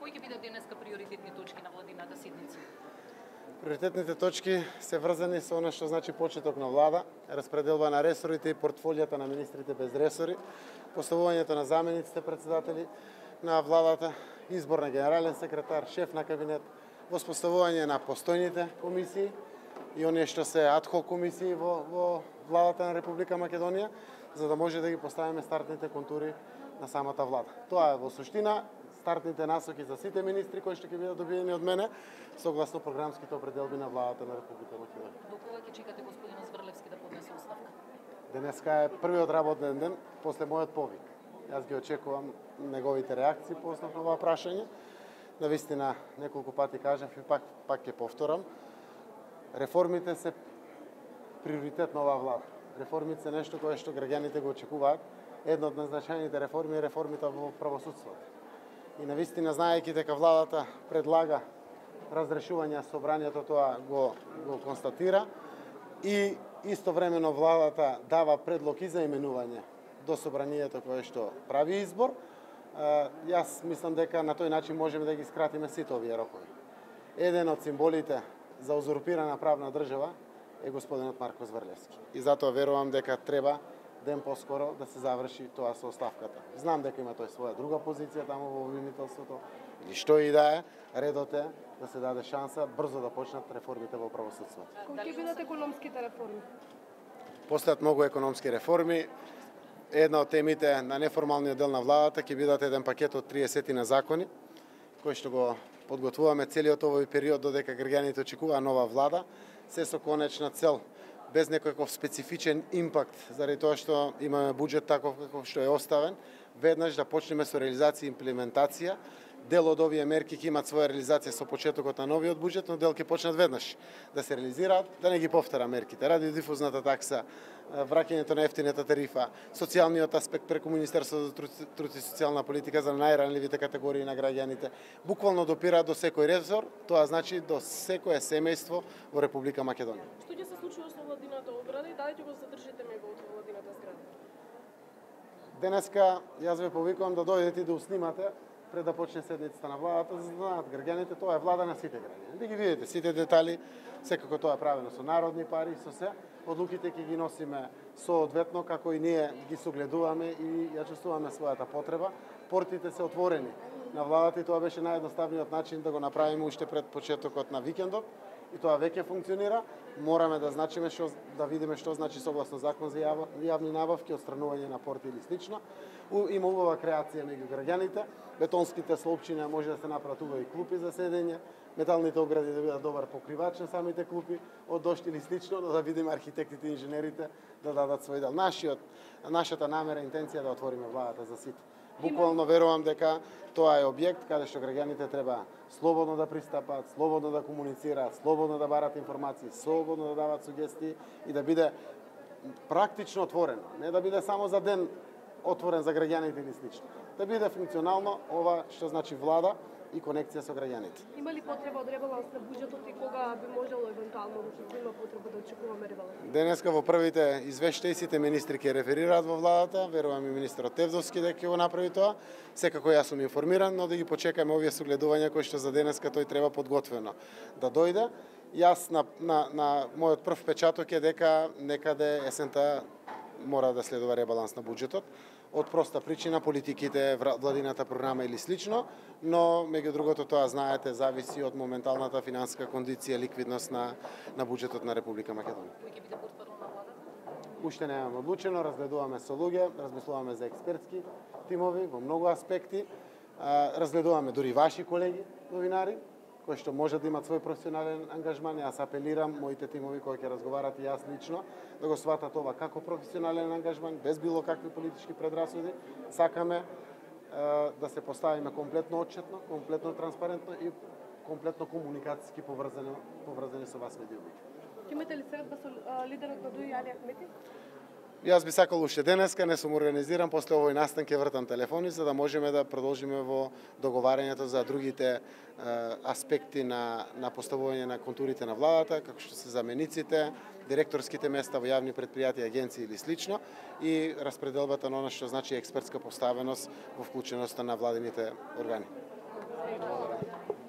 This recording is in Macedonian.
Кои ќе бидат денеска приоритетни точки на владината седница? Приоритетните точки се врзани со она што значи почеток на влада, распределба на ресорите и портфолијата на министрите без ресори, поставувањето на замениците председатели на владата, избор на генерален секретар, шеф на кабинет, воспоставување на постојните комисии и оние што се адхок комисии во владата на Република Македонија, за да може да ги поставиме стартните контури на самата влада. Тоа е во суштина стартните насоки за сите министри кои што ќе бидат добиени од мене согласно програмските определби на владата на Република Македонија. До кога ќе чекате господинот Зврлевски да поднесе оставка? Денеска е првиот работен ден после мојот повик. Јас ги очекувам неговите реакции по основ на ова прашање. Навистина неколку пати кажав и пак ќе повторам. Реформите се приоритет на оваа влада. Реформите се нешто кое што граѓаните го очекуваат. Една од најзначајните реформи е реформата во правосудството. И навистина, знаејќи дека владата предлага разрешување собранието, тоа го констатира и истовремено владата дава предлог и за именување до собранието кое што прави избор. Јас мислам дека на тој начин можеме да ги скратиме сите овие рокови. Еден од символите за узурпирана правна држава е господинот Марко Зврлевски. И затоа верувам дека треба ден поскоро да се заврши тоа со оставката. Знам дека има тој своја друга позиција таму во обвинителството, или што и да е, редот е да се даде шанса брзо да почнат реформите во правосудството. Кои ќе бидат економските реформи? Последат многу економски реформи. Една од темите на неформалниот дел на владата ќе бидат еден пакет од 30 на закони, кои што го подготвуваме целиот овој период додека граѓаните очекуваа нова влада, се со конечна цел, без некој специфичен импакт, заради тоа што имаме буџет таков каков што е оставен, веднаш да почнеме со реализација и имплементација. Дел од овие мерки ќе имат своја реализација со почетокот на новиот буџет, но дел ќе почнат веднаш да се реализираат, да не ги повторам мерките. Радиодифузната такса, враќањето на ефтината тарифа, социјалниот аспект преку Министерството за труд и социјална политика за најранливите категории на граѓаните, буквално допира до секој ресор, тоа значи до секое семејство во Република Македонија. Што ќе се случи со владината ограда и дали ќе го задржите мегаот во владината зграда? Денеска јас ве повикувам да дојдете и да уснимате пред да почне седницата на владата, за да знаат граѓаните, тоа е влада на сите граѓани. Да ги видите сите детали, секако тоа е правено со народни пари, со се. Одлуките ќе ги носиме соодветно, како и ние ги согледуваме и ја чувствуваме својата потреба. Портите се отворени на владата и тоа беше наједноставниот начин да го направиме уште пред почетокот на викендот. И тоа веќе функционира. Мораме да значиме да видиме што значи согласно закон за јавни набавки, отстранување на порти или слично. Има убава креација меѓу граѓаните. Бетонските слопчиња може да се направат убави клупи за седење, металните огради да бидат добар покривач на самите клупи од дожд или слично, да видиме архитектите и инженерите да дадат свој дел. Нашата намера, интенција да отвориме владата за сите. Буквално верувам дека тоа е објект каде што граѓаните треба слободно да пристапат, слободно да комуницираат, слободно да барат информации, слободно да дават сугестии и да биде практично отворено, не да биде само за ден отворен за граѓаните или слично. Да биде функционално ова што значи влада и конекција со граѓаните. Има ли потреба од ребаланс на буџетот и кога би можело евентуално да има потреба да очекуваме ребаланс? Денеска во првите извештаи сите министри ќе реферираат во владата, верувам и министерот Тевдовски дека ќе го направи тоа. Секако јас сум информиран, но да ги почекаме овие согледувања кои што за денеска тој треба подготвено да дојде. Јас на мојот прв печаток е дека некаде есента мора да следува ребаланс на буџетот. Од проста причина политиките, владината програма или слично, но меѓу другото тоа знаете зависи од моменталната финансиска кондиција, ликвидност на буџетот на Република Македонија. Кој ќе биде портфел на владата? Уште немаме одлучено, разгледуваме со луѓе, размислуваме за експертски тимови во многу аспекти, разгледуваме дури ваши колеги новинари кои што може да имат свој професионален ангажман. Јас апелирам моите тимови кои ќе разговарат и јас лично да го сватат ова како професионален ангажман, без било какви политички предрасуди. Сакаме да се поставиме комплетно отчетно, комплетно транспарентно и комплетно комуникацијски поврзани со вас медиумите. Ќе имате ли средба со лидерот на ДУИ Али Ахмети? Јас би сакал уште денеска, не сум организиран, после овој настан ќе вртам телефони за да можеме да продолжиме во договарањето за другите аспекти на поставување на контурите на владата, како што се замениците, директорските места во јавни предпријатија, агенции или слично и распределбата на она што значи експертска поставеност во вклученоста на владините органи.